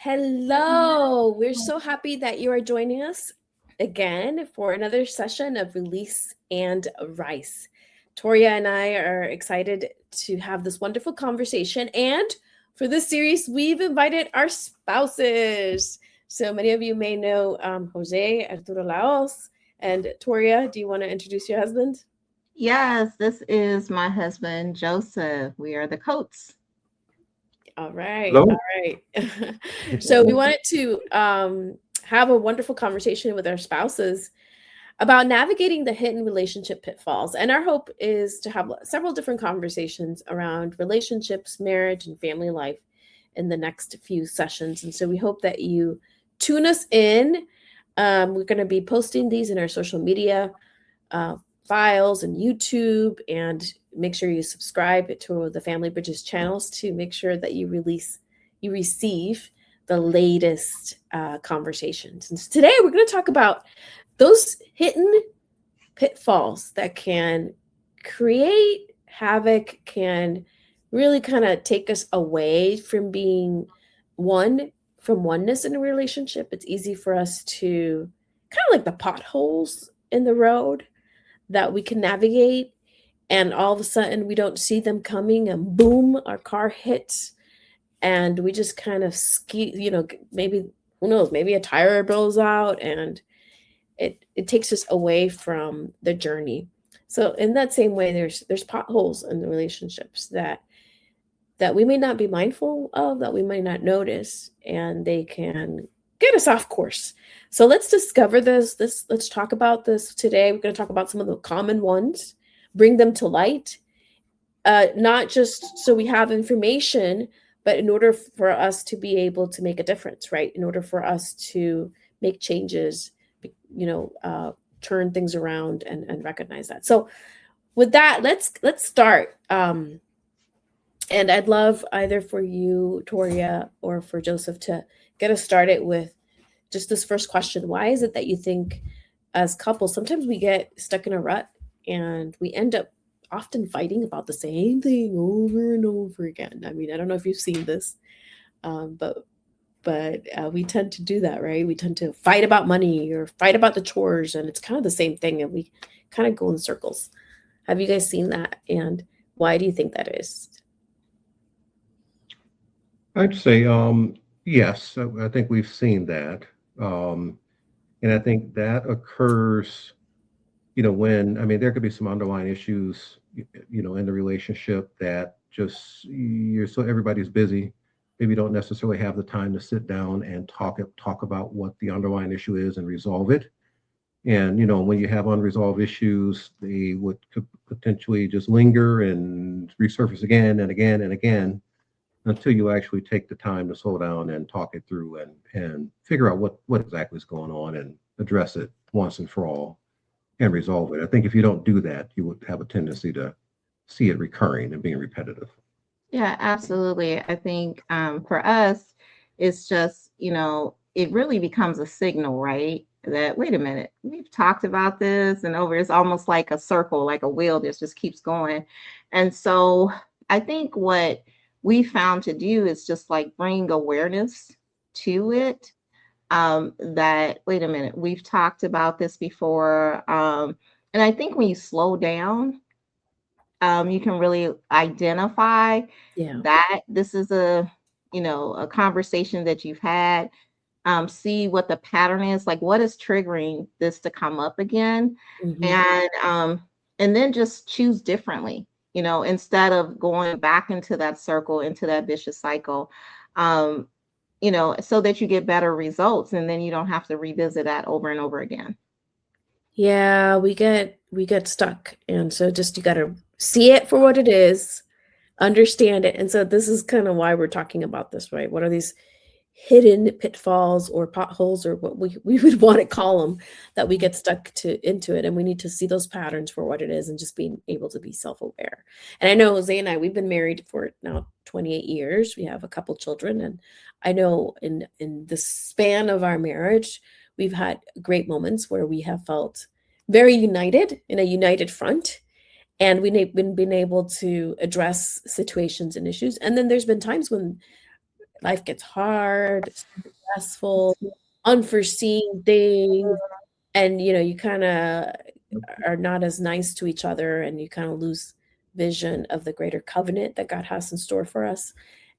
Hello. We're so happy that you are joining us again for another session of Release and Rice. Toria and I are excited to have this wonderful conversation. And for this series, we've invited our spouses. So many of you may know Jose Arturo Laos. And Toria, do you want to introduce your husband? Yes, this is my husband, Joseph. We are the Coats. All right. All Hello. right. So we wanted to have a wonderful conversation with our spouses about navigating the hidden relationship pitfalls. And our hope is to have several different conversations around relationships, marriage, and family life in the next few sessions. And so we hope that you tune us in. We're going to be posting these in our social media uh, files and YouTube, and make sure you subscribe to the Family Bridges channels to make sure that you receive the latest conversations. And so today we're going to talk about those hidden pitfalls that can create havoc, can really kind of take us away from being from oneness in a relationship. It's easy for us to kind of like the potholes in the road that we can navigate, and all of a sudden we don't see them coming, and boom, our car hits, and we just kind of ski, maybe, who knows, maybe a tire blows out, and it takes us away from the journey. So in that same way, there's potholes in the relationships that we may not be mindful of, that we may not notice, and they can get us off course. So let's discover let's talk about this today. We're going to talk about some of the common ones, bring them to light, not just so we have information, but in order for us to be able to make a difference, right? In order for us to make changes, turn things around and recognize that. So with that, let's start. And I'd love either for you, Toria, or for Joseph to get us started with just this first question. Why is it that you think as couples, sometimes we get stuck in a rut and we end up often fighting about the same thing over and over again? I mean, I don't know if you've seen this, but we tend to do that, right? We tend to fight about money or fight about the chores, and it's kind of the same thing, and we kind of go in circles. Have you guys seen that? And why do you think that is? I'd say yes. I think we've seen that, um, and I think that occurs. When there could be some underlying issues, in the relationship that just you're so everybody's busy. Maybe you don't necessarily have the time to sit down and talk about what the underlying issue is and resolve it. And when you have unresolved issues, they could potentially just linger and resurface again and again and again until you actually take the time to slow down and talk it through and figure out what exactly is going on and address it once and for all and resolve it. I think if you don't do that, you would have a tendency to see it recurring and being repetitive. Yeah, absolutely. I think for us, it's just, it really becomes a signal, right? That, wait a minute, we've talked about this and over, it's almost like a circle, like a wheel that just keeps going. And so I think what we found to do is just like bring awareness to it. That, wait a minute, we've talked about this before. And I think when you slow down, you can really identify Yeah. that this is a conversation that you've had. See what the pattern is, like what is triggering this to come up again, Hmm. and then just choose differently, instead of going back into that circle, into that vicious cycle, um, so that you get better results, and then you don't have to revisit that over and over again. Yeah, we get stuck. And so just you gotta see it for what it is, understand it. And so this is kind of why we're talking about this, right? What are these hidden pitfalls or potholes or what we would want to call them, that we get stuck into it, and we need to see those patterns for what it is and just being able to be self-aware. And I know Jose and I, we've been married for now 28 years. We have a couple children, and I know in the span of our marriage, we've had great moments where we have felt very united, in a united front, and we've been able to address situations and issues. And then there's been times when life gets hard, stressful, unforeseen things, and you kind of are not as nice to each other, and you kind of lose vision of the greater covenant that God has in store for us,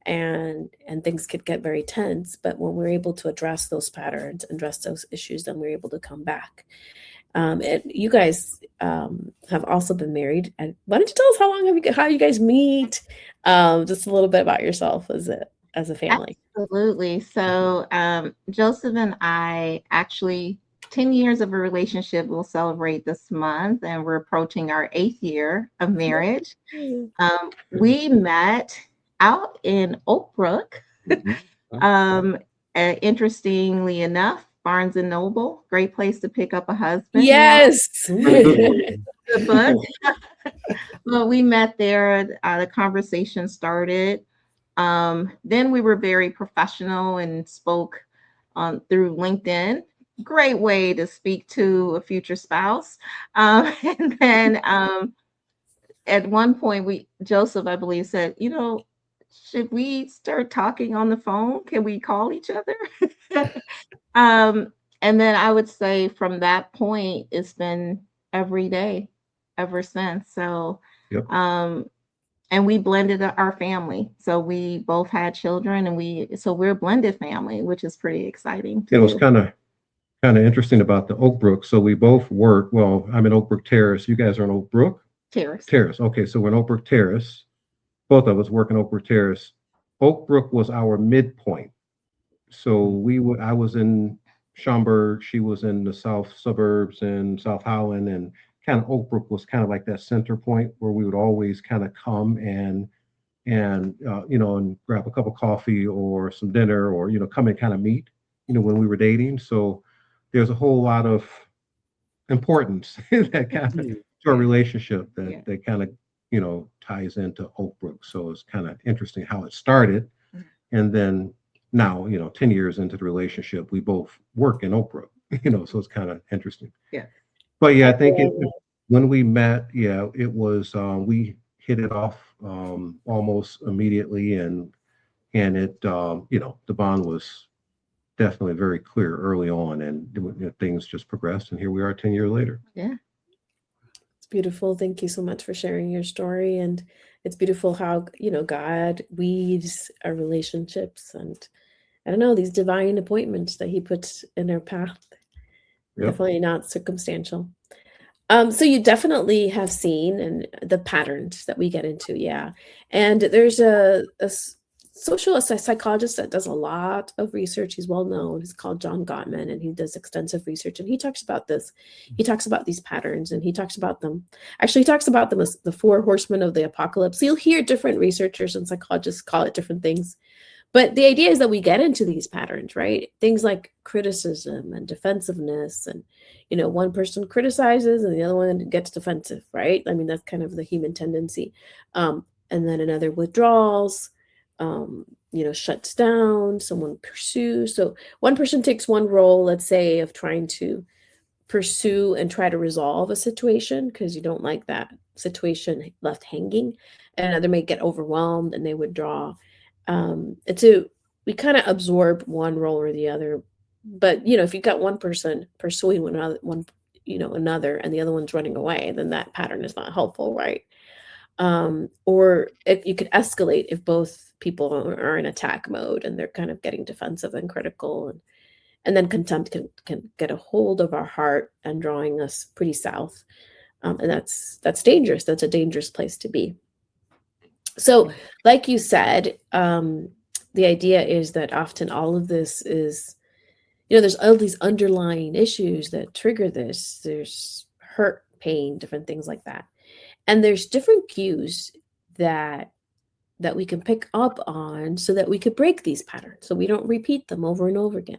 and things could get very tense. But when we're able to address those patterns, address those issues, then we're able to come back. And you guys have also been married. And why don't you tell us how you guys meet? Just a little bit about yourself as a family. Absolutely. So Joseph and I actually 10 years of a relationship we'll celebrate this month, and we're approaching our 8th year of marriage. We met out in Oak Brook. Interestingly enough, Barnes and Noble, great place to pick up a husband. Yes. Good book. Well, we met there. The conversation started. Then we were very professional and spoke through LinkedIn. Great way to speak to a future spouse. And then at one point, Joseph, I believe, said, should we start talking on the phone? Can we call each other? And then I would say from that point, it's been every day ever since. So, Yep. And we blended our family. So we both had children, and we're a blended family, which is pretty exciting. It was kind of interesting about the Oak Brook. So we both work. Well, I'm in Oak Brook Terrace. You guys are in Oak Brook Terrace. Okay, so we're in Oak Brook Terrace. Both of us work in Oak Brook Terrace. Oak Brook was our midpoint. So I was in Schaumburg. She was in the south suburbs in South Holland, and kind of Oak Brook was kind of like that center point where we would always kind of come and grab a cup of coffee or some dinner, or come and kind of meet when we were dating. So there's a whole lot of importance that kind of to our relationship that kind of ties into Oak Brook. So it's kind of interesting how it started, and then now 10 years into the relationship, we both work in Oak Brook. So it's kind of interesting. Yeah. But yeah, I think when we met, it was we hit it off almost immediately, and it the bond was definitely very clear early on, and things just progressed, and here we are 10 years later. Yeah. It's beautiful. Thank you so much for sharing your story. And it's beautiful how, God weaves our relationships, and I don't know, these divine appointments that he puts in our path. Yep. Definitely not circumstantial. So you definitely have seen the patterns that we get into. Yeah. And there's a psychologist that does a lot of research. He's well known. He's called John Gottman, and he does extensive research. And he talks about this. He talks about these patterns, and he talks about them. Actually, he talks about them as the 4 horsemen of the apocalypse. So you'll hear different researchers and psychologists call it different things. But the idea is that we get into these patterns, right? Things like criticism and defensiveness, and one person criticizes and the other one gets defensive, right? I mean, that's kind of the human tendency. And then another withdraws. Shuts down, someone pursues. So one person takes one role, let's say, of trying to pursue and try to resolve a situation because you don't like that situation left hanging, and another may get overwhelmed and they withdraw. We kind of absorb one role or the other. But if you've got one person pursuing another, and the other one's running away, then that pattern is not helpful, right? Or you could escalate if both people are in attack mode and they're kind of getting defensive and critical, and then contempt can get a hold of our heart and drawing us pretty south. And that's dangerous. That's a dangerous place to be. So like you said, the idea is that often all of this is, there's all these underlying issues that trigger this. There's hurt, pain, different things like that. And there's different cues that we can pick up on so that we could break these patterns, so we don't repeat them over and over again.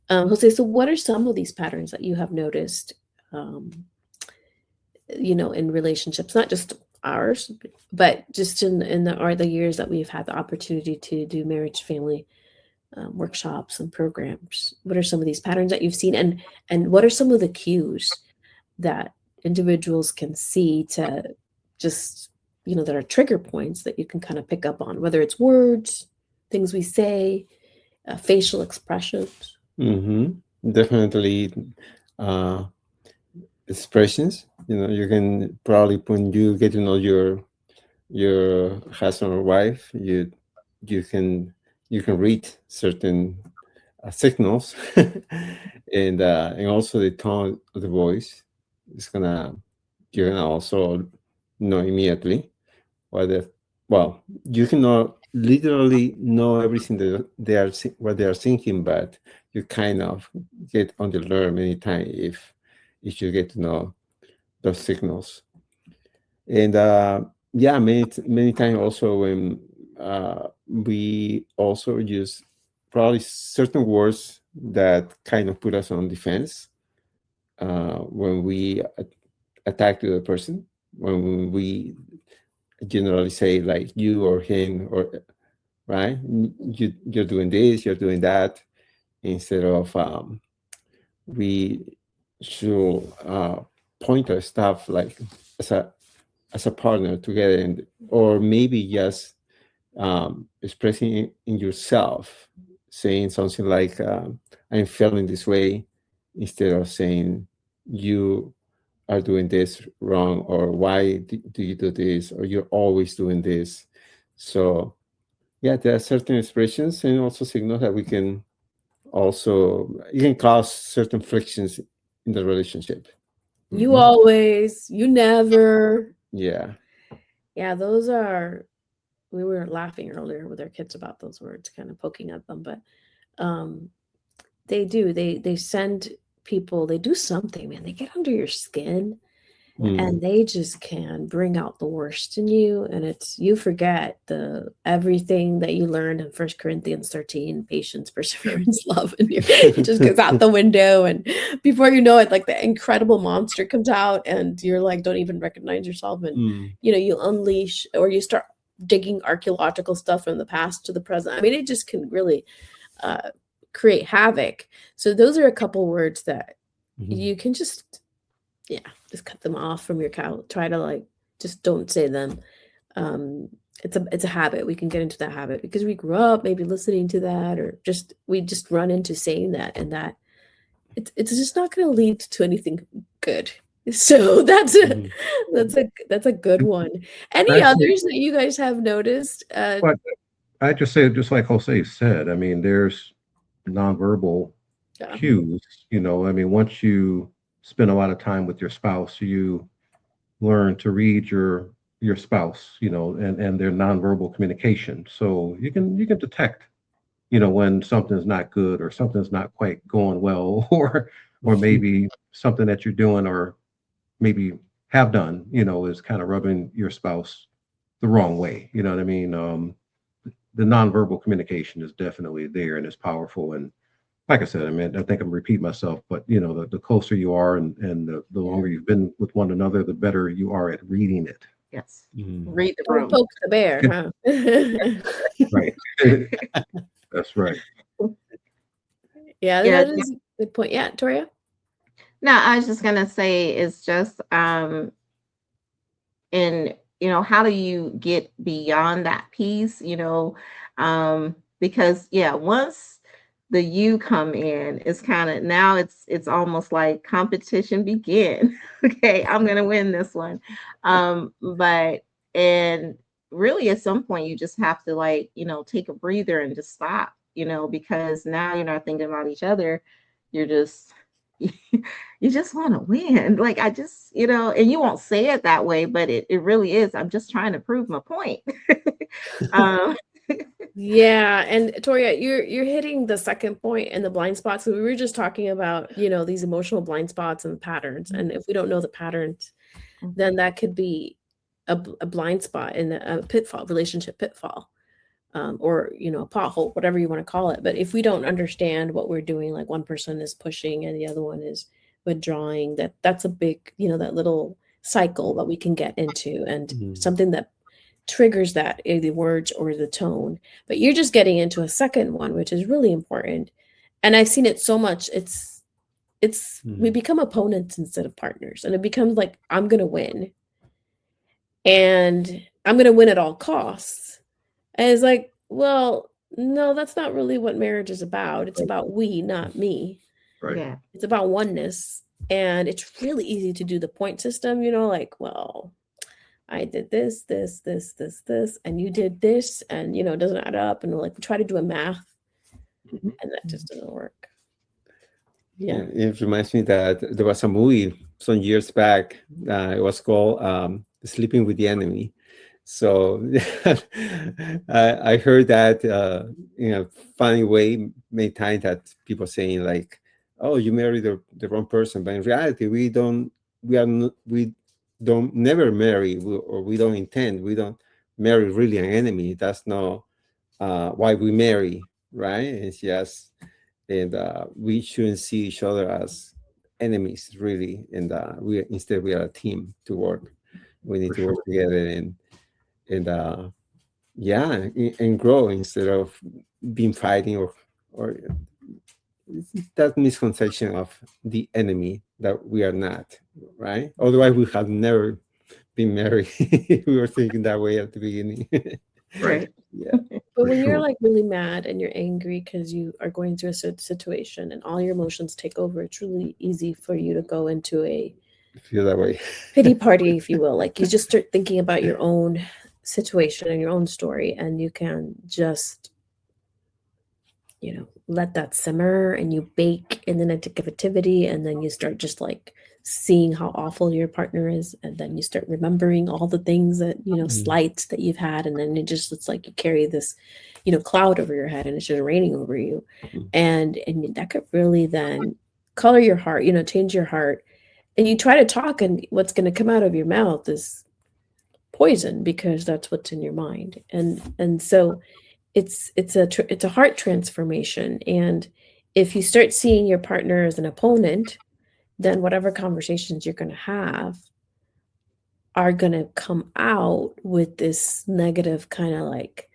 Jose, so what are some of these patterns that you have noticed, in relationships, not just ours, but just in the years that we've had the opportunity to do marriage family workshops and programs? What are some of these patterns that you've seen, and what are some of the cues that individuals can see to just, that are trigger points that you can kind of pick up on, whether it's words things we say, facial expressions. Definitely expressions. You can probably, when you get to know your husband or wife, you can read certain signals, and also the tone of the voice is you're gonna also know immediately whether, well, you cannot literally know everything that what they are thinking, but you kind of get on the alert many times if you get to know those signals. And yeah, many times also when we also use probably certain words that kind of put us on defense when we attack the other person, when we generally say like you or him, or right, you're doing this, you're doing that, instead of we should point our stuff like as a partner together, or maybe just expressing in yourself, saying something like I'm feeling this way, instead of saying you are doing this wrong, or why do you do this, or you're always doing this. So yeah, there are certain expressions and also signals that we can also, it can cause certain frictions in the relationship. You always, you never. Yeah. Yeah, those are, we were laughing earlier with our kids about those words, kind of poking at them, but they send people, they do something, man. They get under your skin and they just can bring out the worst in you, and it's, you forget everything that you learned in 1 Corinthians 13, patience, perseverance, love, and it just goes out the window, and before you know it, like the incredible monster comes out, and you're like, don't even recognize yourself, and you unleash, or you start digging archaeological stuff from the past to the present. I mean, it just can really create havoc. So those are a couple words that you can just cut them off from your couch. Try to like, just don't say them. It's a habit. We can get into that habit because we grew up maybe listening to that, or we just run into saying that, and that it's just not going to lead to anything good. So that's a good one. Any others that you guys have noticed? But I just say, just like Jose said, I mean, there's nonverbal cues. I mean, once you spend a lot of time with your spouse, you learn to read your spouse, and their nonverbal communication. So you can detect, when something's not good, or something's not quite going well, or maybe something that you're doing, or maybe have done, is kind of rubbing your spouse the wrong way. You know what I mean? The nonverbal communication is definitely there, and it's powerful. And like I said, I mean, I think I'm repeating myself, but the closer you are, and the longer you've been with one another, the better you are at reading it. Yes. Read the room. Don't poke the bear, huh? Right. That's right. Yeah, that is a good point. Yeah, Toria? No, I was just gonna say, it's just and how do you get beyond that piece, because once the you come in, it's kind of, now it's almost like competition begin. Okay, I'm gonna win this one. But and really at some point you just have to, like, take a breather and just stop, because now you're not thinking about each other. You're just you just want to win. Like, I just, and you won't say it that way, but it really is. I'm just trying to prove my point. Yeah, and Toria, you're hitting the second point in the blind spots. So we were just talking about, these emotional blind spots and patterns. And if we don't know the patterns, then that could be a blind spot in a pitfall, relationship pitfall, or a pothole, whatever you want to call it. But if we don't understand what we're doing, like one person is pushing and the other one is withdrawing, that's a big, that little cycle that we can get into, and something that triggers that, the words or the tone. But you're just getting into a second one, which is really important. And I've seen it so much. It's we become opponents instead of partners, and it becomes like, I'm gonna win, and I'm gonna win at all costs. And it's like, well, No, that's not really what marriage is about. It's about we, not me. Right. Yeah. It's about oneness. And it's really easy to do the point system, you know, like, well, I did this, this, and you did this, and you know, it doesn't add up. And like we try to do a math, Mhm. and that just doesn't work. Yeah, Yeah. it reminds me that there was a movie some years back. It was called "Sleeping with the Enemy." So I heard that in a funny way many times, that people saying like, "Oh, you married the wrong person," but in reality, we don't never marry, or we don't intend. We don't marry really an enemy. That's not why we marry, right? It's just, and we shouldn't see each other as enemies, really. And we are a team to work. We need For to sure. work together, and yeah, and grow instead of being fighting, or that misconception of the enemy, that we are not, right? Otherwise, we have never been married. We were thinking that way at the beginning. Right. Yeah. But For when you're sure. like really mad and you're angry because you are going through a situation and all your emotions take over, it's really easy for you to go into a Feel that way. pity party, if you will. Like you just start thinking about your own situation and your own story, and you can just, you know, let that simmer and you bake in the negativity, and then you start just like seeing how awful your partner is, and then you start remembering all the things that, you know, slights that you've had, and then it's like you carry this, you know, cloud over your head and it's just raining over you. And that could really then color your heart, you know, change your heart. And you try to talk, and what's going to come out of your mouth is poison, because that's what's in your mind. And so it's a heart transformation. And if you start seeing your partner as an opponent, then whatever conversations you're going to have are going to come out with this negative kind of like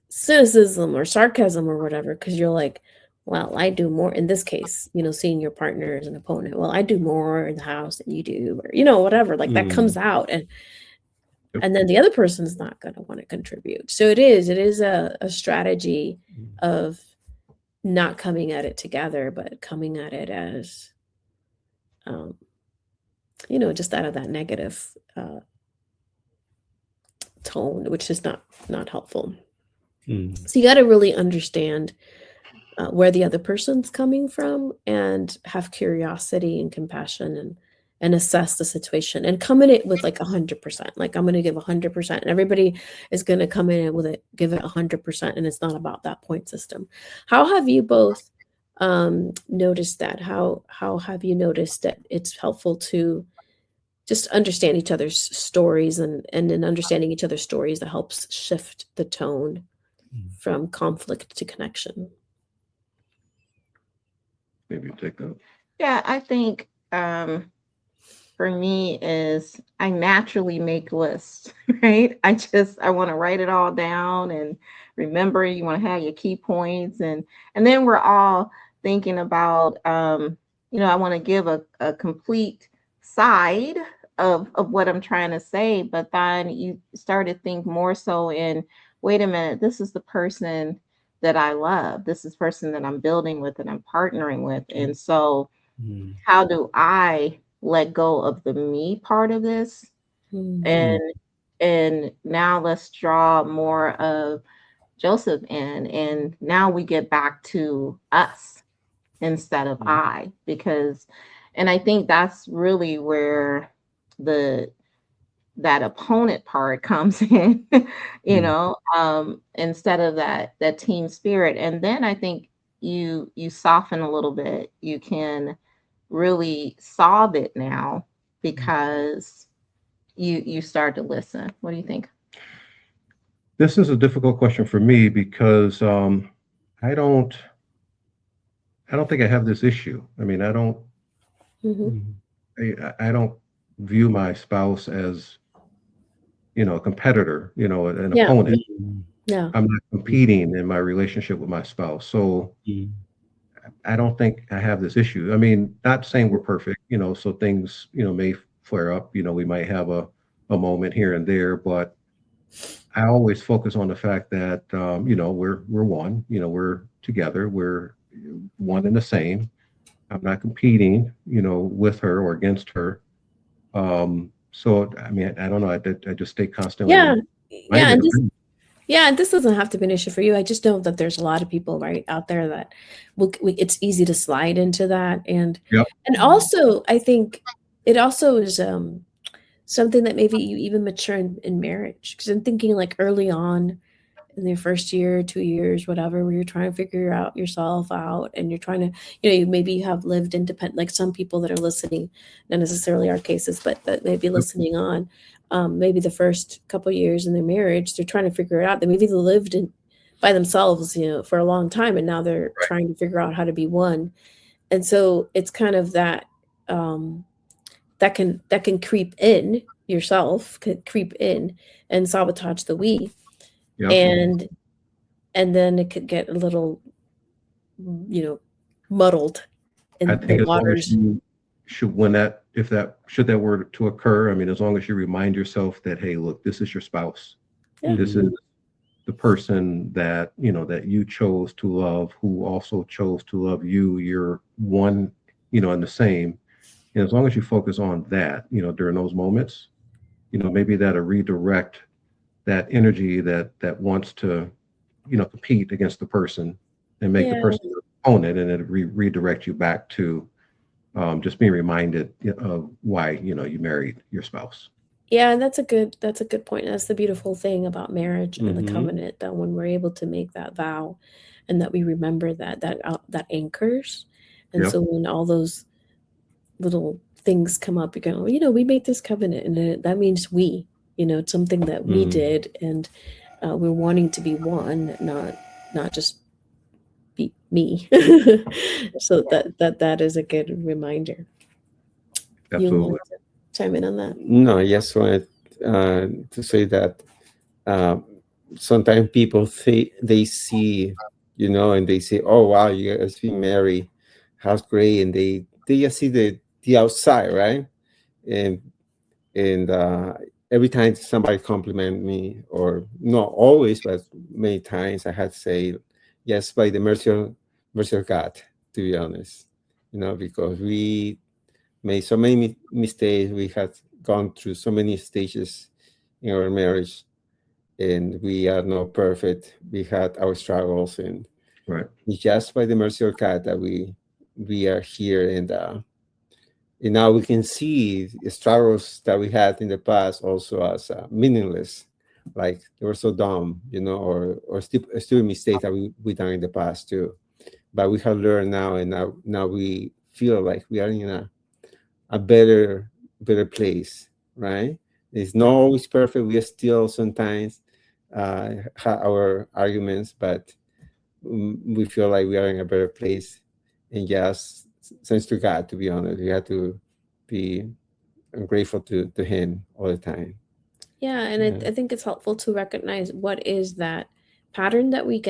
cynicism or sarcasm or whatever, because you're like, well, I do more in this case, you know, seeing your partner as an opponent. Well, I do more in the house than you do, or, you know, whatever, like that comes out. And then the other person's not going to want to contribute. So it is a strategy of not coming at it together, but coming at it as, you know, just out of that negative tone, which is not helpful. So you got to really understand where the other person's coming from, and have curiosity and compassion, and assess the situation, and come in it with like 100%. Like, I'm going to give 100%, and everybody is going to come in with it, give it 100%. And it's not about that point system. How have you both noticed that? How have you noticed that it's helpful to just understand each other's stories, and in understanding each other's stories, that helps shift the tone from conflict to connection? Maybe you take that. Yeah, I think for me is I naturally make lists, right? I want to write it all down and remember. You want to have your key points, and then we're all thinking about I want to give a complete side of what I'm trying to say, but then you start to think more so in, wait a minute, this is the person that I love. This is the person that I'm building with and I'm partnering with. And so how do I let go of the me part of this? And now let's draw more of Joseph in. And now we get back to us instead of I, and I think that's really where that opponent part comes in, instead of that team spirit. And then I think you soften a little bit. You can really solve it now because you start to listen. What do you think? This is a difficult question for me because I don't think I have this issue. I mean, I don't view my spouse as, a competitor, an Yeah. opponent. Yeah. I'm not competing in my relationship with my spouse. So I don't think I have this issue. I mean, not saying we're perfect, so things, may flare up, we might have a moment here and there, but I always focus on the fact that we're one. We're together. We're one and the same. I'm not competing, with her or against her. So I mean, I don't know. I just stay constantly Yeah. Yeah. reminded And of this, her. yeah, and this doesn't have to be an issue for you. I just know that there's a lot of people right out there that it's easy to slide into that. Yep. And also I think it also is something that maybe you even mature in marriage. Because I'm thinking like early on in the first year, 2 years, whatever, where you're trying to figure out yourself out and you're trying to, maybe you have lived independent, like some people that are listening, not necessarily our cases, but that may be Yep. listening on, maybe the first couple of years in their marriage, they're trying to figure it out. They maybe lived by themselves, for a long time, and now they're Right. trying to figure out how to be one. And so it's kind of that, that can creep in yourself, could creep in and sabotage the we. Yep. And then it could get a little, muddled I in the think as long as waters. you should, if that should that were to occur, I mean, as long as you remind yourself that, hey, look, this is your spouse. Yeah. This is the person that you chose to love, who also chose to love you. You're one, and the same. And as long as you focus on that, during those moments, maybe that'll redirect that energy that wants to, compete against the person and make the Yeah. person your opponent, and it redirect you back to just being reminded of why you married your spouse. Yeah, and that's a good point. That's the beautiful thing about marriage and the Mhm. covenant, that when we're able to make that vow and that we remember that anchors. And Yep. so when all those little things come up, you go, we made this covenant, and that means it's something that we Mhm. did, and we're wanting to be one, not just be me. So that is a good reminder. You Absolutely. want to chime in on that? No, I just wanted to say that uh, sometimes people they see, and they say, "Oh wow, you guys been married, how's great," and they just see the outside, right? And and every time somebody compliment me, or not always, but many times, I had to say, "Yes, by the mercy of God," to be honest, because we made so many mistakes. We had gone through so many stages in our marriage, and we are not perfect. We had our struggles, and Right. it's just by the mercy of God that we are here, and now we can see the struggles that we had in the past also as meaningless, like they were so dumb, or still mistakes that we done in the past too. But we have learned now, and now we feel like we are in a better place, right? It's not always perfect. We are still sometimes have our arguments, but we feel like we are in a better place. And just thanks to God, to be honest, we have to be grateful to Him all the time. Yeah, and Yeah. I think it's helpful to recognize what is that pattern that we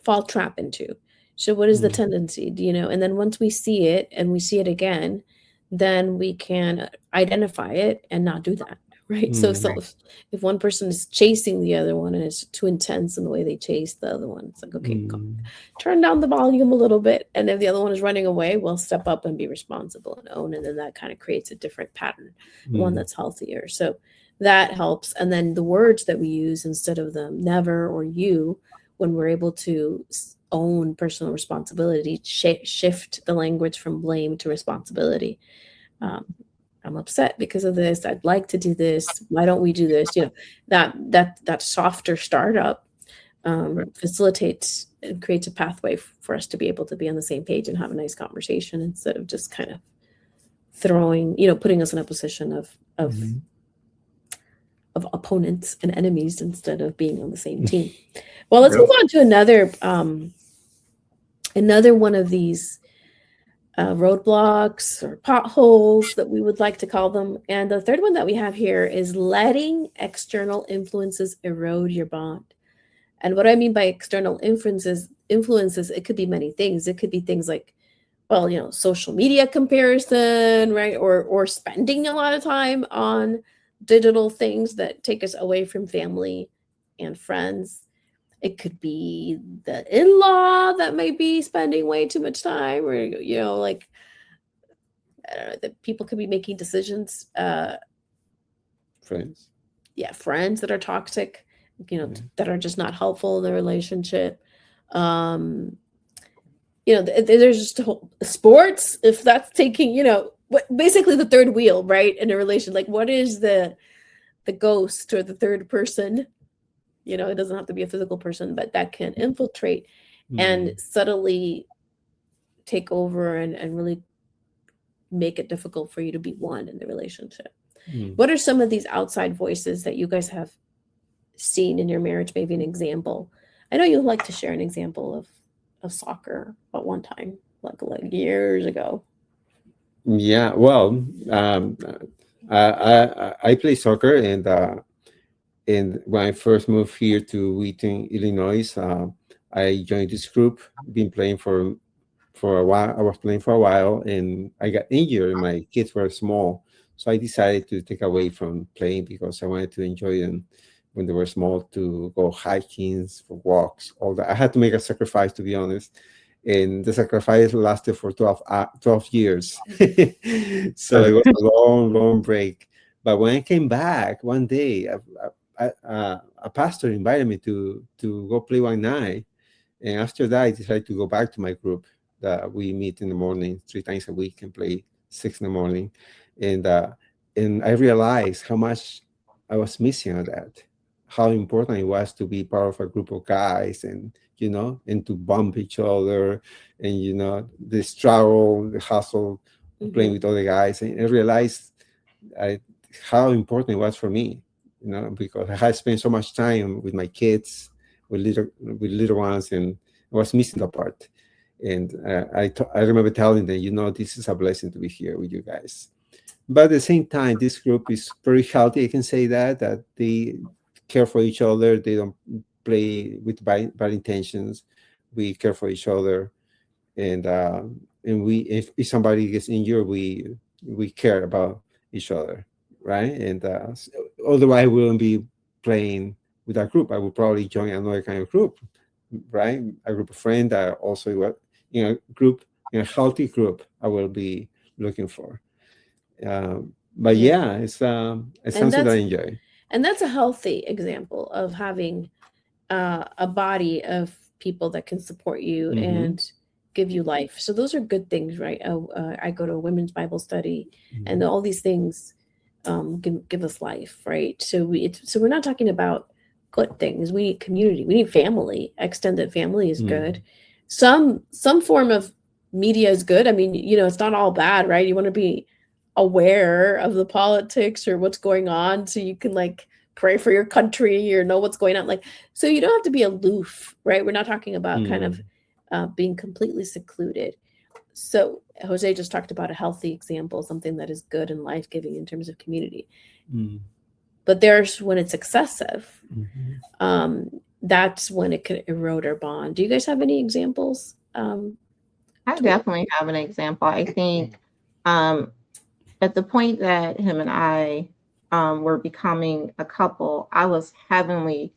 fall trap into. So what is the Mm. tendency, And then once we see it and we see it again, then we can identify it and not do that, right? So Mm. if one person is chasing the other one and it's too intense in the way they chase the other one, it's like, okay, Mm. turn down the volume a little bit. And if the other one is running away, we'll step up and be responsible and own. And then that kind of creates a different pattern, one Mm. that's healthier. So that helps. And then the words that we use instead of the never or you, when we're able to own personal responsibility, shift the language from blame to responsibility. I'm upset because of this. I'd like to do this. Why don't we do this? That softer startup facilitates and creates a pathway for us to be able to be on the same page and have a nice conversation instead of just kind of putting us in a position of Mhm. of opponents and enemies instead of being on the same team. Well, let's Yep. move on to another one of these roadblocks or potholes that we would like to call them. And the third one that we have here is letting external influences erode your bond. And what I mean by external influences, it could be many things. It could be things like, social media comparison, right? Or spending a lot of time on digital things that take us away from family and friends. It could be the in-law that may be spending way too much time, or like, I don't know, that people could be making decisions. Friends. Yeah, friends that are toxic, Yeah. that are just not helpful in the relationship. There's just a whole sports, if that's taking, basically the third wheel, right, in a relation. Like, what is the ghost or the third person? It doesn't have to be a physical person, but that can infiltrate and subtly take over and really make it difficult for you to be one in the relationship. What are some of these outside voices that you guys have seen in your marriage? Maybe an example. I know you'd like to share an example of soccer at one time, like years ago. Yeah, well, I play soccer, and when I first moved here to Wheaton, Illinois, I joined this group. Been playing for a while. I was playing for a while, and I got injured. And my kids were small, so I decided to take away from playing because I wanted to enjoy them when they were small, to go hiking, for walks, all that. I had to make a sacrifice, to be honest. And the sacrifice lasted for 12 years. So it was a long, long break. But when I came back one day, a pastor invited me to go play one night. And after that, I decided to go back to my group that we meet in the morning 3 times a week and play 6 in the morning. And I realized how much I was missing on that, how important it was to be part of a group of guys, and and to bump each other, and the struggle, the hustle, playing with other guys. And I realized how important it was for me, because I had spent so much time with my kids, with little ones, and I was missing that part. And I remember telling them, this is a blessing to be here with you guys. But at the same time, this group is very healthy. I can say that they care for each other. They don't play with bad intentions. We care for each other, and we, if somebody gets injured, we care about each other, right? And otherwise, I wouldn't be playing with that group. I would probably join another kind of group, right? A group of friends that also group, healthy group. I will be looking for. But yeah, it's something that I enjoy. And that's a healthy example of having a body of people that can support you and give you life. So those are good things, right? I go to a women's Bible study, and all these things give us life, right? So we're not talking about good things. We need community. We need family. Extended family is good. Some form of media is good. I mean, it's not all bad, right? You want to be aware of the politics or what's going on, so you can pray for your country or know what's going on. So you don't have to be aloof, right? We're not talking about kind of being completely secluded. So Jose just talked about a healthy example, something that is good and life-giving in terms of community. But there's when it's excessive. That's when it could erode our bond. Do you guys have any examples? I definitely have an example. I think at the point that him and I were becoming a couple, I was heavily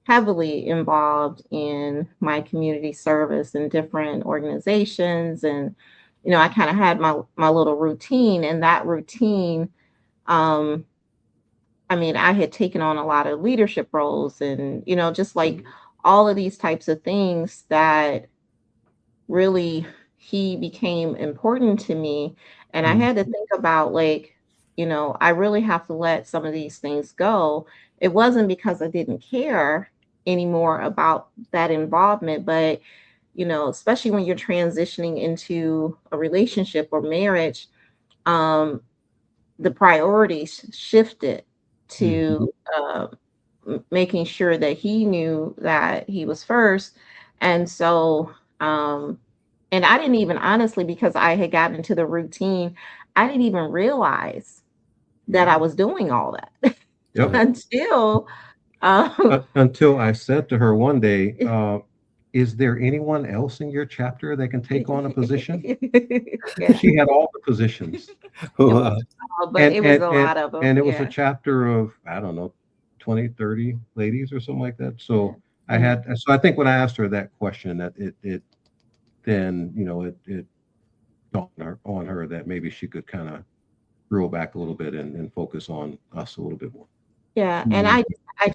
involved in my community service in different organizations. And, I kind of had my little routine, and that routine, I had taken on a lot of leadership roles, and, just all of these types of things that really he became important to me. And I had to think about I really have to let some of these things go. It wasn't because I didn't care anymore about that involvement, but especially when you're transitioning into a relationship or marriage, the priorities shifted to making sure that he knew that he was first. And so and I didn't even, honestly, because I had gotten into the routine, I didn't even realize that I was doing all that until I said to her one day, is there anyone else in your chapter that can take on a position? She had all the positions. but it was a lot of them. And it was a chapter of, I don't know, 20, 30 ladies or something like that. So so I think when I asked her that question, that it then, it dawned on her that maybe she could kind of reel back a little bit and focus on us a little bit more. Yeah, and I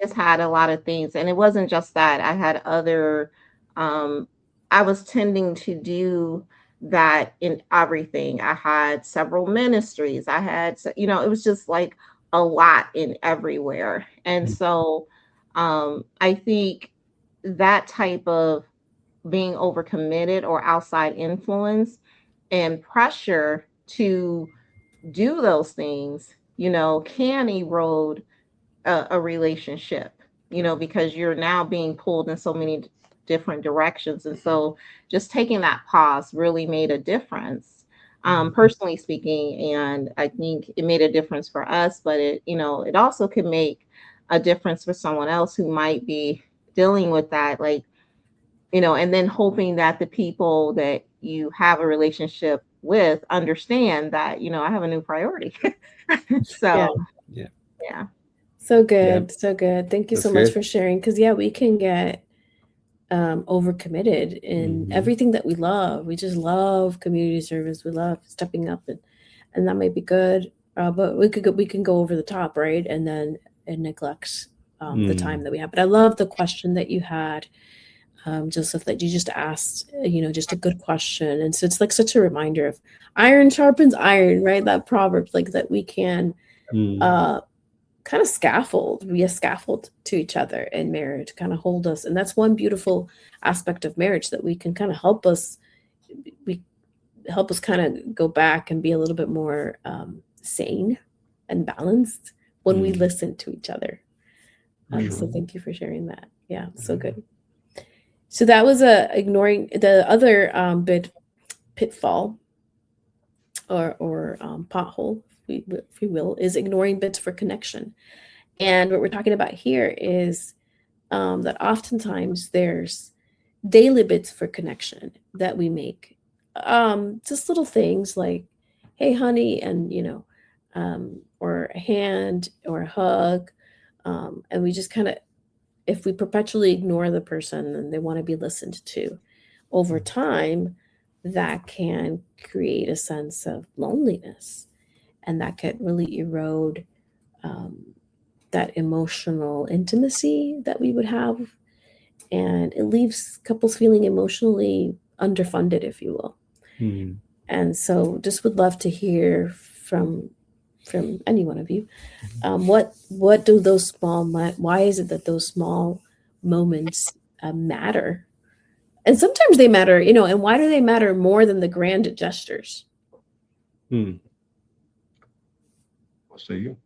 just had a lot of things, and it wasn't just that. I had other, I was tending to do that in everything. I had several ministries. I had, it was just like a lot in everywhere. And so I think that type of being overcommitted or outside influence and pressure to do those things, can erode a relationship, because you're now being pulled in so many different directions. And so just taking that pause really made a difference, personally speaking. And I think it made a difference for us, but it also could make a difference for someone else who might be dealing with that, like, and then hoping that the people that you have a relationship with understand that, I have a new priority. So, yeah. So good. So good. Thank you so much for sharing. Because, we can get overcommitted in everything that we love. We just love community service. We love stepping up, and that might be good. But we can go over the top, right? And then it neglects the time that we have. But I love the question that you had, Joseph, that you just asked, just a good question. And so it's like such a reminder of iron sharpens iron, right? That proverb, like that we can kind of be a scaffold to each other in marriage, kind of hold us. And that's one beautiful aspect of marriage, that we can kind of help us kind of go back and be a little bit more sane and balanced when we listen to each other. So thank you for sharing that. Yeah, so good. So that was ignoring the other pitfall or pothole, if you will, is ignoring bits for connection. And what we're talking about here is that oftentimes there's daily bits for connection that we make. Just little things like, hey, honey, and, or a hand or a hug. And we just kind of, if we perpetually ignore the person and they want to be listened to, over time, that can create a sense of loneliness. And that could really erode that emotional intimacy that we would have. And it leaves couples feeling emotionally underfunded, if you will. And so just would love to hear from any one of you. What do those why is it that those small moments matter? And sometimes they matter, and why do they matter more than the grand gestures? What say you?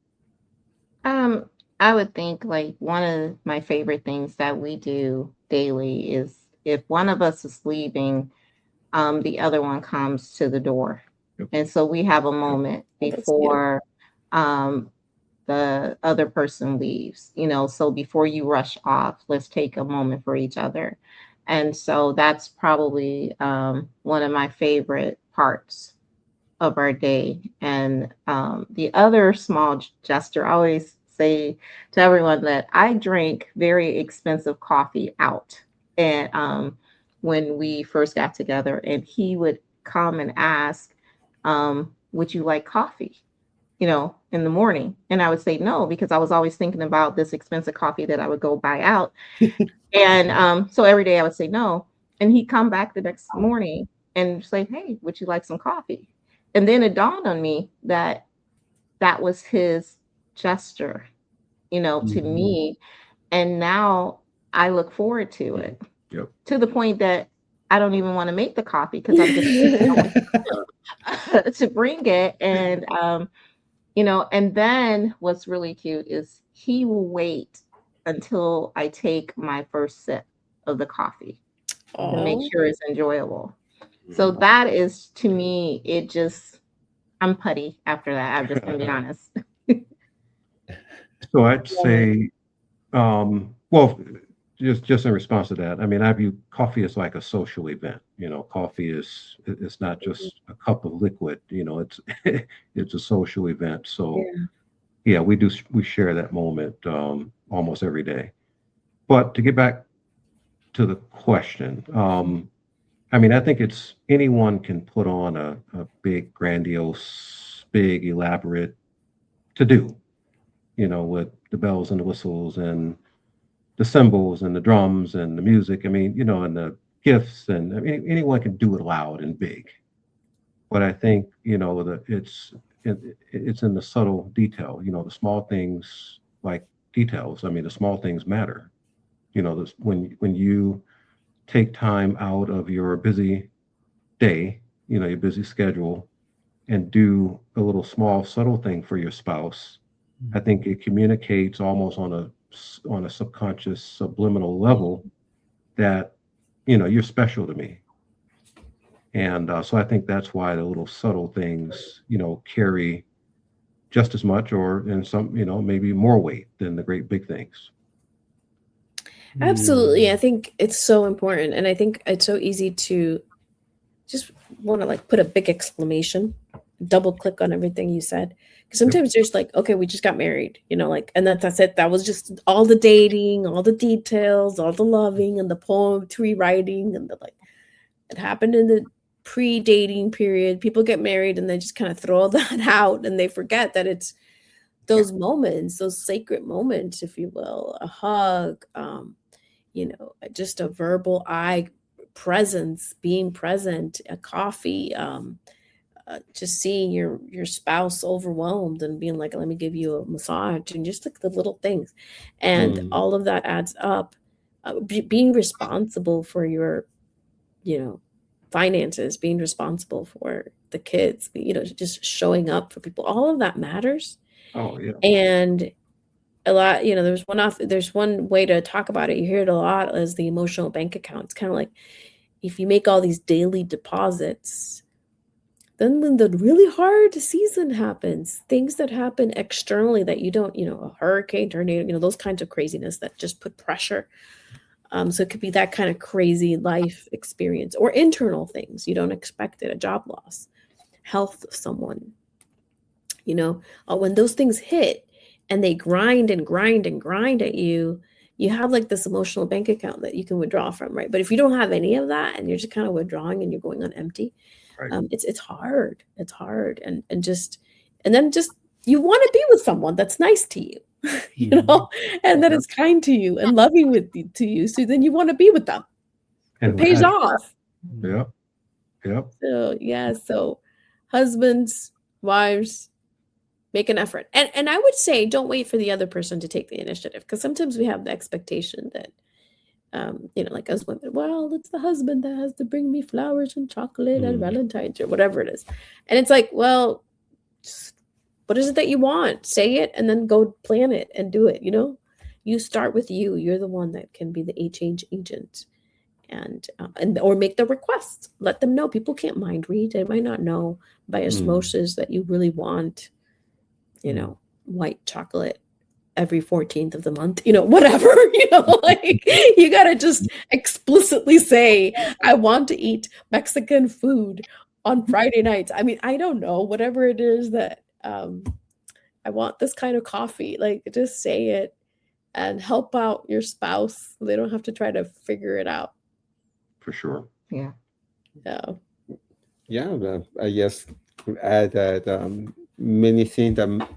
I would think like one of my favorite things that we do daily is if one of us is leaving, the other one comes to the door. And so we have a moment before the other person leaves, so before you rush off, let's take a moment for each other. And so that's probably one of my favorite parts of our day. And the other small gesture, I always say to everyone that I drink very expensive coffee out. And when we first got together, and he would come and ask, would you like coffee, in the morning? And I would say no, because I was always thinking about this expensive coffee that I would go buy out. And so every day I would say no. And he'd come back the next morning and say, hey, would you like some coffee? And then it dawned on me that that was his gesture, to me. And now I look forward to it, to the point that I don't even want to make the coffee, because I'm just to bring it. And, and then what's really cute is he will wait until I take my first sip of the coffee to make sure it's enjoyable. So that is, to me, I'm putty after that. I'm just going to be honest. So I'd say, well, just in response to that, I mean, I view coffee as like a social event. Coffee is it's not just a cup of liquid. It's it's a social event. So Yeah. yeah, we share that moment almost every day. But to get back to the question, I mean, I think it's anyone can put on a big, grandiose, big, elaborate to do. With the bells and the whistles and the cymbals and the drums and the music. I mean, and the gifts, and I mean, anyone can do it loud and big. But I think it's in the subtle detail. The small things like details. I mean, the small things matter. When you take time out of your busy day, your busy schedule, and do a little small subtle thing for your spouse, I think it communicates almost on a subconscious subliminal level that you're special to me. And so I think that's why the little subtle things carry just as much, or in some maybe more weight than the great big things. Absolutely. I think it's so important. And I think it's so easy to just want to like put a big exclamation, double click on everything you said. Because sometimes there's like, okay, we just got married, like, and that's it. That was just all the dating, all the details, all the loving and the poetry writing and the like. It happened in the pre-dating period. People get married and they just kind of throw that out and they forget that it's those moments, those sacred moments, if you will, a hug, just a verbal eye presence, being present, a coffee, just seeing your spouse overwhelmed and being like, let me give you a massage, and just like the little things. And all of that adds up. Being responsible for your, finances, being responsible for the kids, just showing up for people, all of that matters. Oh yeah. And a lot, there's one way to talk about it. You hear it a lot as the emotional bank account. It's kind of like if you make all these daily deposits, then when the really hard season happens, things that happen externally that you don't, a hurricane, tornado, those kinds of craziness that just put pressure. So it could be that kind of crazy life experience, or internal things you don't expect it, a job loss, health of someone, when those things hit and they grind and grind and grind at you, you have like this emotional bank account that you can withdraw from, right? But if you don't have any of that and you're just kind of withdrawing and you're going on empty, Right. It's hard. It's hard. And then you want to be with someone that's nice to you, and that is kind to you and loving to you. So then you want to be with them. And it pays off. Yeah. So yeah. So husbands, wives, make an effort. And I would say don't wait for the other person to take the initiative, because sometimes we have the expectation that like as women, well, it's the husband that has to bring me flowers and chocolate and Valentine's or whatever it is. And it's like, well, what is it that you want? Say it and then go plan it and do it. You start with you. You're the one that can be the change agent, and or make the request. Let them know. People can't mind read. They might not know by osmosis that you really want, white chocolate every 14th of the month, whatever, like you got to just explicitly say, I want to eat Mexican food on Friday nights. I mean, I don't know, whatever it is that I want this kind of coffee, like just say it and help out your spouse. They don't have to try to figure it out. For sure. Yeah. Yeah, I guess could add that many things that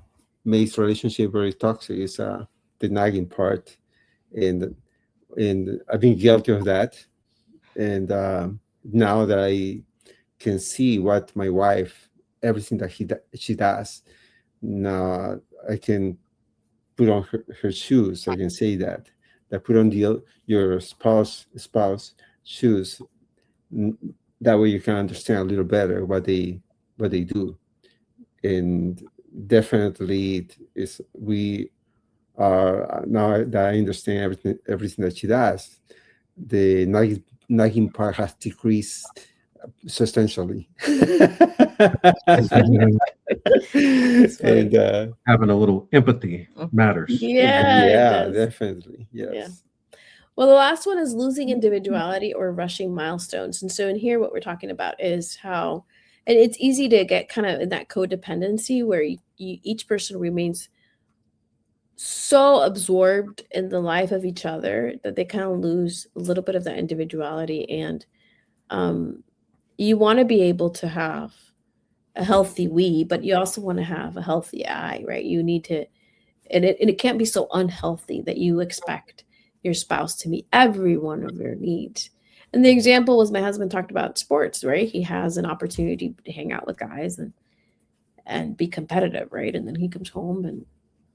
makes relationship very toxic is the nagging part, and I've been guilty of that. And now that I can see what my wife, everything that she does, now I can put on her shoes. I can say that put on your spouse shoes. That way you can understand a little better what they do. And definitely we are, now that I understand everything that she does, the nagging part has decreased substantially. And having a little empathy matters. Yeah, definitely, yes. Yeah. Well, the last one is losing individuality or rushing milestones. And so in here, what we're talking about is how, and it's easy to get kind of in that codependency where each person remains so absorbed in the life of each other that they kind of lose a little bit of that individuality. And you want to be able to have a healthy we, but you also want to have a healthy I, right? You need to, and it can't be so unhealthy that you expect your spouse to meet every one of your needs. And the example was my husband talked about sports, right? He has an opportunity to hang out with guys and be competitive, right? And then he comes home and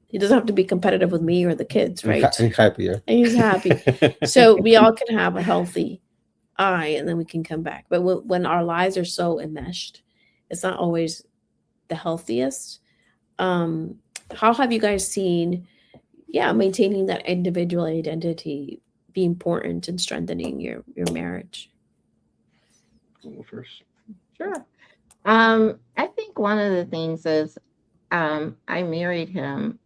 he doesn't have to be competitive with me or the kids, right? And happier. And he's happy. So we all can have a healthy I, and then we can come back. But when our lives are so enmeshed, it's not always the healthiest. How have you guys seen, maintaining that individual identity be important in strengthening your marriage? Go first. Sure. I think one of the things is I married him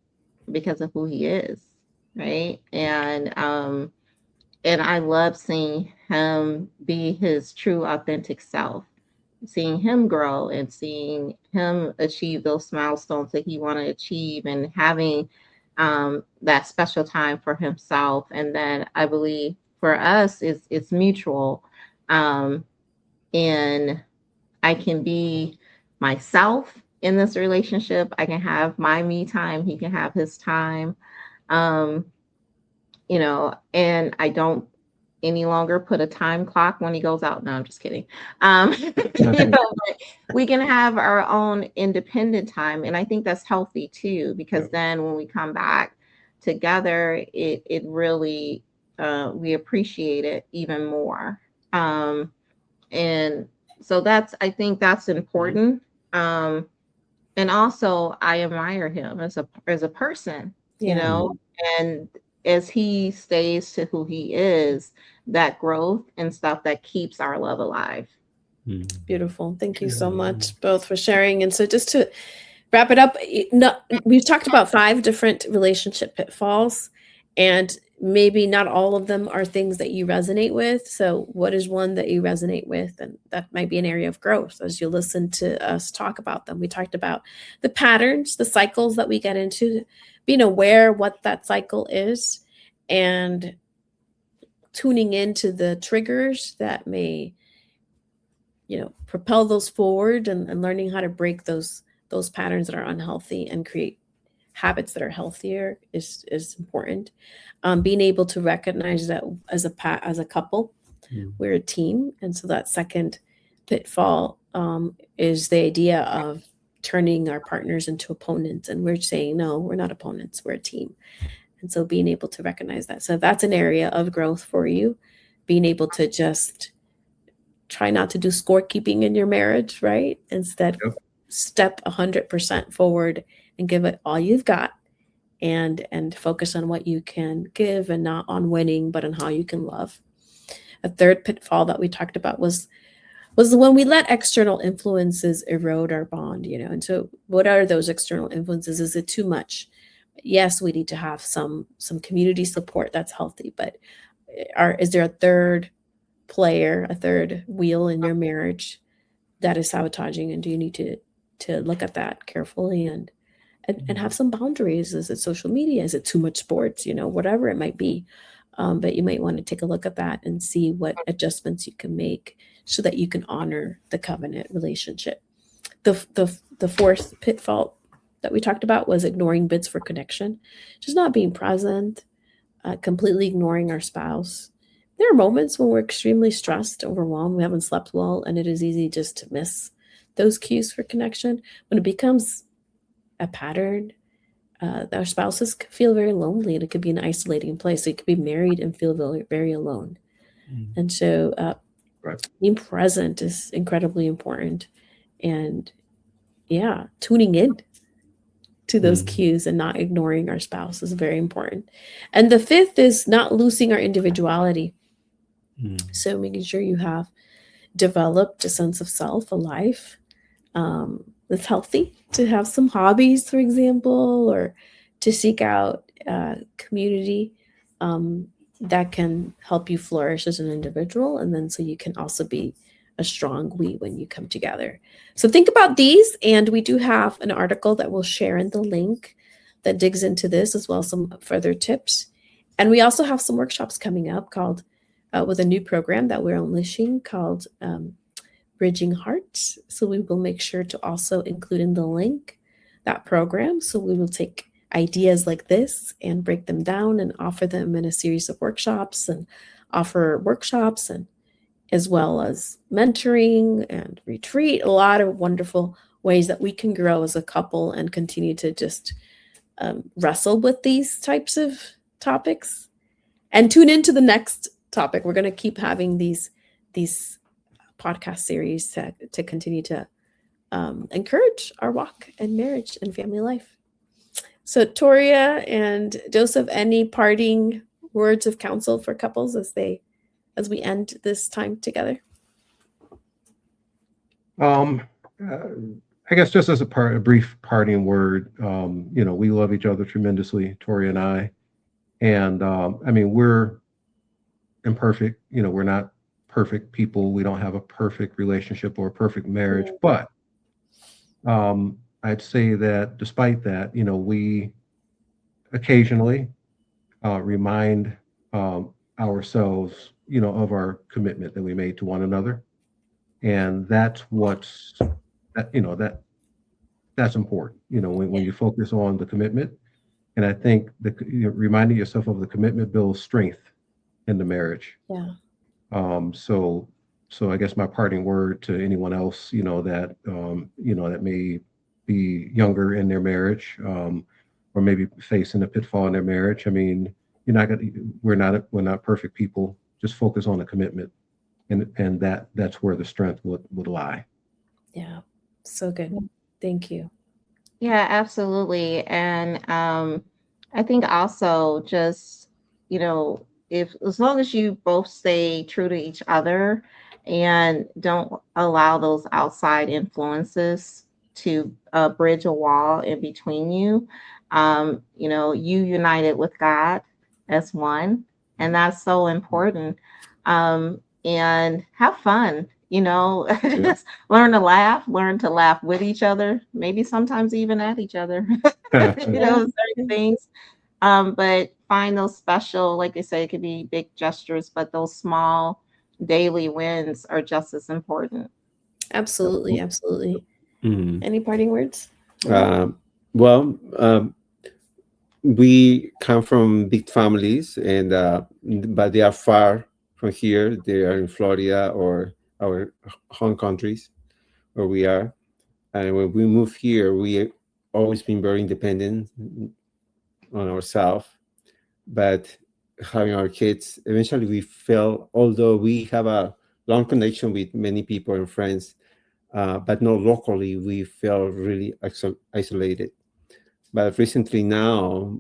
because of who he is, right? And I love seeing him be his true, authentic self, seeing him grow and seeing him achieve those milestones that he want to achieve, and having that special time for himself. And then I believe for us, it's mutual, and I can be myself in this relationship. I can have my me time. He can have his time. And I don't any longer put a time clock when he goes out. No, I'm just kidding. But we can have our own independent time. And I think that's healthy too, because then when we come back together, it really, we appreciate it even more. And so I think that's important. And also I admire him as a person, and as he stays to who he is, that growth and stuff that keeps our love alive. Beautiful. Thank you so much both for sharing. And so just to wrap it up, we've talked about 5 different relationship pitfalls, and maybe not all of them are things that you resonate with. So what is one that you resonate with? And that might be an area of growth as you listen to us talk about them. We talked about the patterns, the cycles that we get into, being aware what that cycle is, and tuning into the triggers that may, propel those forward, and learning how to break those patterns that are unhealthy and create habits that are healthier is important. Being able to recognize that as a couple, we're a team. And so that second pitfall is the idea of turning our partners into opponents. And we're saying, no, we're not opponents, we're a team. And so being able to recognize that. So that's an area of growth for you, being able to just try not to do scorekeeping in your marriage, right? Instead, step 100% forward and give it all you've got, and focus on what you can give, and not on winning, but on how you can love. A third pitfall that we talked about was when we let external influences erode our bond, And so what are those external influences? Is it too much? Yes, we need to have some community support that's healthy, but is there a third player, a third wheel in your marriage that is sabotaging? And do you need to look at that carefully and have some boundaries? Is it social media? Is it too much sports? Whatever it might be. But you might want to take a look at that and see what adjustments you can make so that you can honor the covenant relationship. The fourth pitfall that we talked about was ignoring bids for connection, just not being present, completely ignoring our spouse. There are moments when we're extremely stressed, overwhelmed, we haven't slept well, and it is easy just to miss those cues for connection. When it becomes a pattern, our spouses could feel very lonely, and it could be an isolating place. So you could be married and feel very, very alone. And so being present is incredibly important. And tuning in to those cues and not ignoring our spouse is very important. And the fifth is not losing our individuality. So making sure you have developed a sense of self, a life. It's healthy to have some hobbies, for example, or to seek out community. that can help you flourish as an individual, and then so you can also be a strong we when you come together. So think about these, and we do have an article that we'll share in the link that digs into this, as well as some further tips. And we also have some workshops coming up called with a new program that we're unleashing called Bridging Hearts. So we will make sure to also include in the link that program. So we will take ideas like this and break them down and offer them in a series of workshops, and offer workshops, and as well as mentoring and retreat, a lot of wonderful ways that we can grow as a couple and continue to just wrestle with these types of topics. And tune into the next topic. We're going to keep having these podcast series to continue to encourage our walk and marriage and family life. So Toria and Joseph, any parting words of counsel for couples as we end this time together? I guess just as a brief parting word, we love each other tremendously, Tori and I. And I mean, we're imperfect, we're not perfect people. We don't have a perfect relationship or a perfect marriage, but I'd say that despite that, we occasionally remind ourselves, of our commitment that we made to one another. And that's that's important, when you focus on the commitment. And I think reminding yourself of the commitment builds strength in the marriage. Yeah. So I guess my parting word to anyone else, that that may be younger in their marriage, or maybe facing a pitfall in their marriage. I mean, we're not perfect people. Just focus on the commitment, and that's where the strength would lie. Yeah. So good. Thank you. Yeah, absolutely. And I think also just, if as long as you both stay true to each other and don't allow those outside influences to bridge a wall in between you, you united with God as one, and that's so important. And have fun, just learn to laugh with each other, maybe sometimes even at each other, certain things. But find those special, like they say, it could be big gestures, but those small daily wins are just as important. Absolutely. Absolutely. Mhm. Any parting words? Well, we come from big families, and but they are far from here. They are in Florida or our home countries where we are. And when we moved here, we always been very independent on ourselves. But having our kids, eventually we felt, although we have a long connection with many people and friends, but not locally, we felt really isolated. But recently now,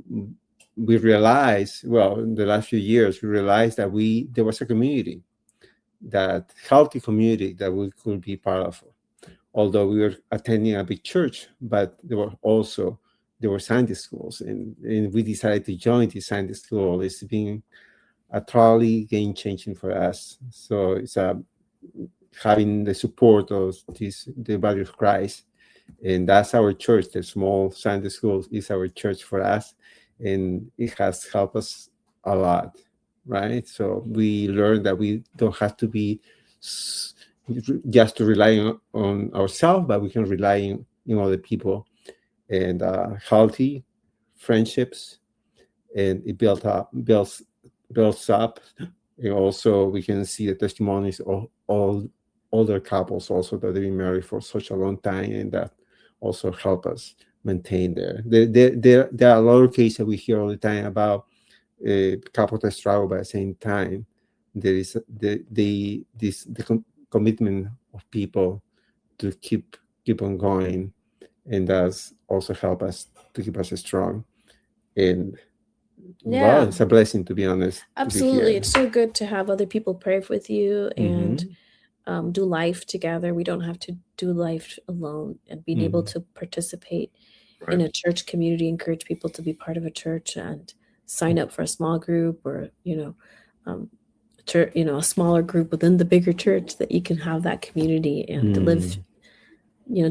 we realized, well, in the last few years, we realized that there was a community, that healthy community that we could be part of. Although we were attending a big church, but there were Sunday schools, and we decided to join the Sunday school. It's been a totally game changing for us. So it's having the support of the body of Christ. And that's our church. The small Sunday school is our church for us, and it has helped us a lot, right? So we learned that we don't have to be just to rely on ourselves, but we can rely on other people, and healthy friendships, and it builds up. And also we can see the testimonies of all other couples also that they've been married for such a long time, and that also help us maintain there are a lot of cases we hear all the time about couples that struggle, but at the same time there is the commitment of people to keep on going, and that's also help us to keep us strong. And well, it's a blessing, to be honest. Absolutely. It's so good to have other people pray with you and do life together. We don't have to do life alone, and being able to participate in a church community, encourage people to be part of a church, and sign up for a small group or, church, a smaller group within the bigger church, that you can have that community and to live,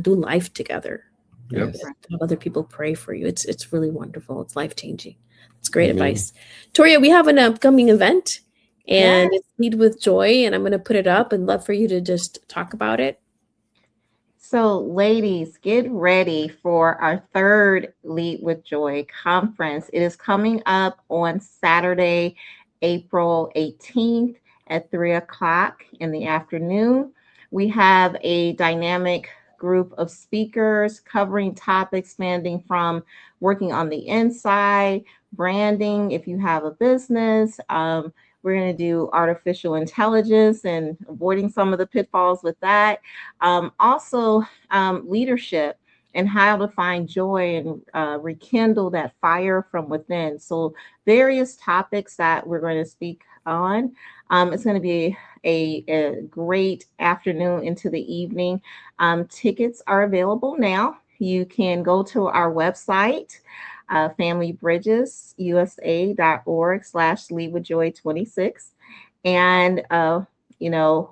do life together. Yep. And have other people pray for you. It's really wonderful. It's life-changing. It's great Amen. advice. Toria, we have an upcoming event, and it's Lead with Joy, and I'm going to put it up and love for you to just talk about it. So, ladies, get ready for our third Lead with Joy conference. It is coming up on Saturday, April 18th at 3 o'clock in the afternoon. We have a dynamic group of speakers covering topics spanning from working on the inside, branding, if you have a business. We're going to do artificial intelligence and avoiding some of the pitfalls with that. Also, leadership and how to find joy and rekindle that fire from within. So various topics that we're going to speak on. It's going to be a great afternoon into the evening. Tickets are available now. You can go to our website, familybridgesusa.org/leadwithjoy26. And,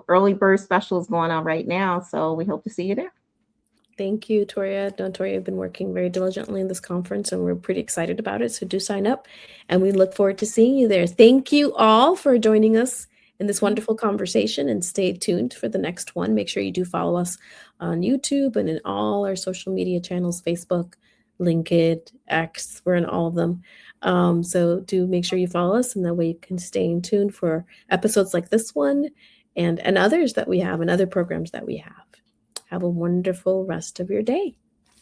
early bird special is going on right now. So we hope to see you there. Thank you, Toria. Toria, you've been working very diligently in this conference, and we're pretty excited about it. So do sign up, and we look forward to seeing you there. Thank you all for joining us in this wonderful conversation, and stay tuned for the next one. Make sure you do follow us on YouTube and in all our social media channels, Facebook, LinkedIn, X. We're in all of them. So do make sure you follow us, and that way you can stay in tune for episodes like this one and others that we have and other programs that we have. Have a wonderful rest of your day.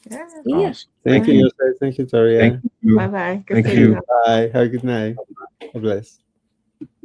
Yeah. See ya. Awesome. Thank you, Jose. Thank you, Toria. Thank you. Bye-bye. Thank you. Bye. Have a good night. God bless.